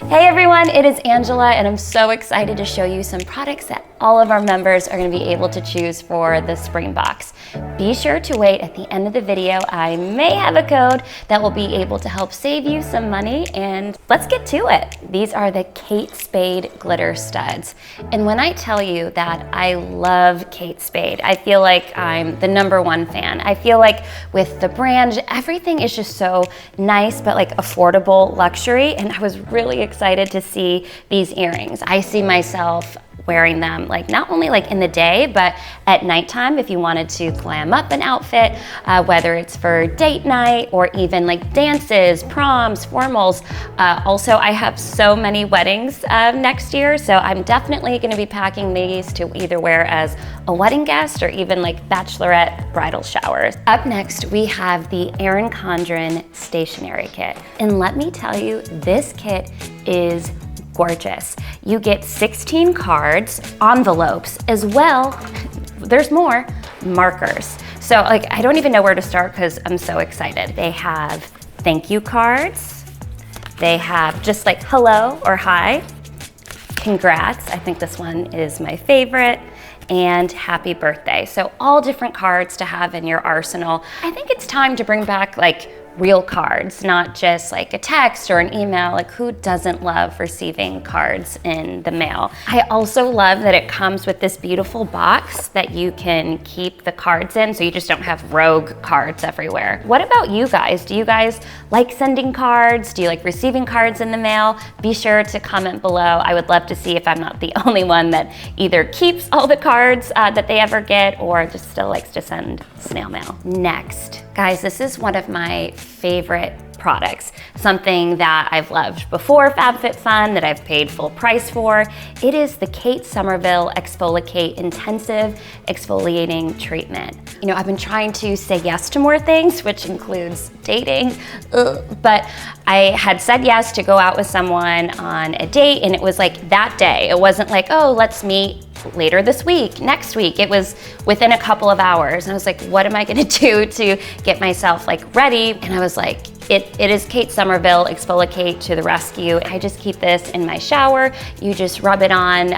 Hey everyone, it is Angela and I'm so excited to show you some products that all of our members are going to be able to choose for the spring box. Be sure to wait at the end of the video. I may have a code that will be able to help save you some money, and let's get to it. These are the Kate Spade glitter studs. And when I tell you that I love Kate Spade, I feel like I'm the #1 fan. I feel like with the brand, everything is just so nice but like affordable luxury, and I was really excited to see these earrings. I see myself wearing them like not only like in the day, but at nighttime if you wanted to glam up an outfit, whether it's for date night or even like dances, proms, formals. Also, I have so many weddings next year, so I'm definitely gonna be packing these to either wear as a wedding guest or even like bachelorette bridal showers. Up next, we have the Erin Condren Stationery Kit. And let me tell you, this kit is gorgeous. You get 16 cards, envelopes, as well, there's more, markers. So like, I don't even know where to start because I'm so excited. They have thank you cards. They have just like hello or hi, congrats. I think this one is my favorite, and happy birthday. So all different cards to have in your arsenal. I think it's time to bring back like real cards, not just like a text or an email. Like, who doesn't love receiving cards in the mail? I also love that it comes with this beautiful box that you can keep the cards in, so you just don't have rogue cards everywhere. What about you guys? Do you guys like sending cards? Do you like receiving cards in the mail? Be sure to comment below. I would love to see if I'm not the only one that either keeps all the cards that they ever get or just still likes to send snail mail. Next, guys, this is one of my favorite products, something that I've loved before FabFitFun, that I've paid full price for. It is the Kate Somerville ExfoliKate Intensive Exfoliating Treatment. You know, I've been trying to say yes to more things, which includes dating, but I had said yes to go out with someone on a date, and it was like that day. It wasn't like, oh, let's meet later this week, next week. It was within a couple of hours. And I was like, what am I gonna do to get myself like ready? And I was like, it is Kate Somerville ExfoliKate to the rescue. I just keep this in my shower. You just rub it on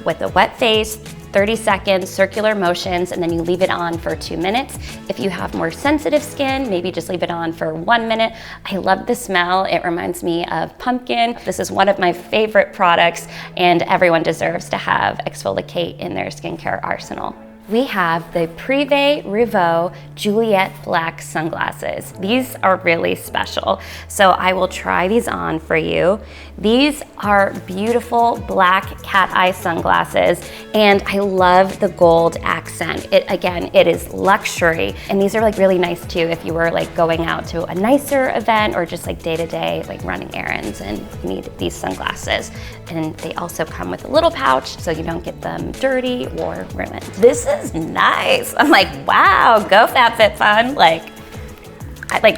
with a wet face, 30 seconds, circular motions, and then you leave it on for 2 minutes. If you have more sensitive skin, maybe just leave it on for 1 minute. I love the smell. It reminds me of pumpkin. This is one of my favorite products, and everyone deserves to have ExfoliKate in their skincare arsenal. We have the Prive Revaux Juliet Black Sunglasses. These are really special, so I will try these on for you. These are beautiful black cat eye sunglasses, and I love the gold accent. Again, it is luxury, and these are like really nice too if you were like going out to a nicer event or just like day-to-day like running errands and you need these sunglasses. And they also come with a little pouch so you don't get them dirty or ruined. This is nice. I'm like, wow, go FabFitFun. Like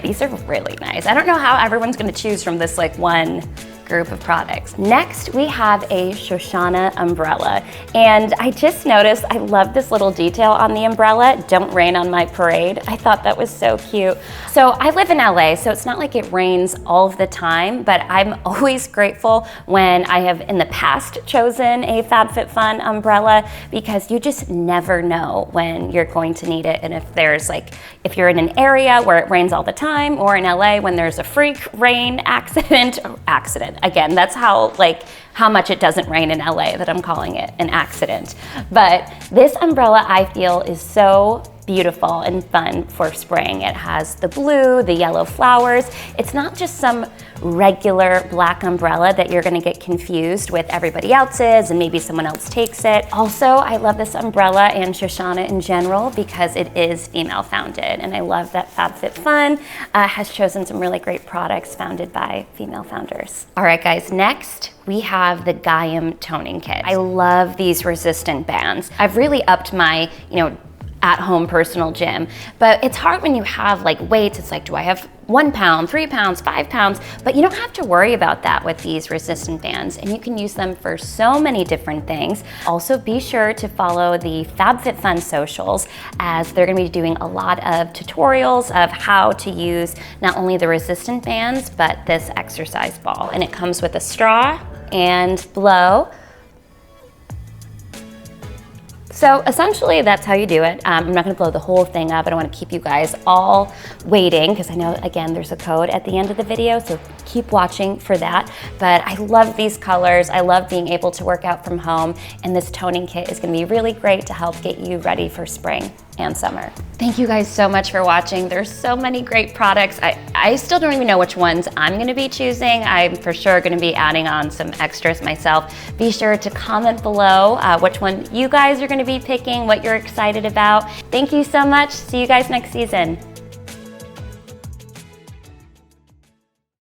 these are really nice. I don't know how everyone's gonna choose from this like one group of products. Next, we have a Shoshanna Umbrella. And I just noticed, I love this little detail on the umbrella, "Don't rain on my parade." I thought that was so cute. So I live in LA, so it's not like it rains all of the time, but I'm always grateful when I have in the past chosen a FabFitFun umbrella, because you just never know when you're going to need it. And if there's like, if you're in an area where it rains all the time, or in LA when there's a freak rain accident. Again, that's how much it doesn't rain in LA that I'm calling it an accident. But this umbrella, I feel, is so beautiful and fun for spring. It has the blue, the yellow flowers. It's not just some regular black umbrella that you're gonna get confused with everybody else's and maybe someone else takes it. Also, I love this umbrella and Shoshanna in general because it is female founded, and I love that FabFitFun has chosen some really great products founded by female founders. All right guys, next we have the Gaiam toning kit. I love these resistant bands. I've really upped my, at-home personal gym, but it's hard when you have like weights. It's like, do I have 1 pound, 3 pounds, 5 pounds, but you don't have to worry about that with these resistant bands, and you can use them for so many different things. Also, be sure to follow the FabFitFun socials, as they're gonna be doing a lot of tutorials of how to use not only the resistant bands, but this exercise ball. And it comes with a straw and blow. So essentially that's how you do it. I'm not gonna blow the whole thing up. I don't wanna keep you guys all waiting, because I know, again, there's a code at the end of the video, so keep watching for that. But I love these colors. I love being able to work out from home, and this toning kit is gonna be really great to help get you ready for spring and summer. Thank you guys so much for watching. There's so many great products. I still don't even know which ones I'm gonna be choosing. I'm for sure gonna be adding on some extras myself. Be sure to comment below which one you guys are gonna be picking, what you're excited about. Thank you so much. See you guys next season.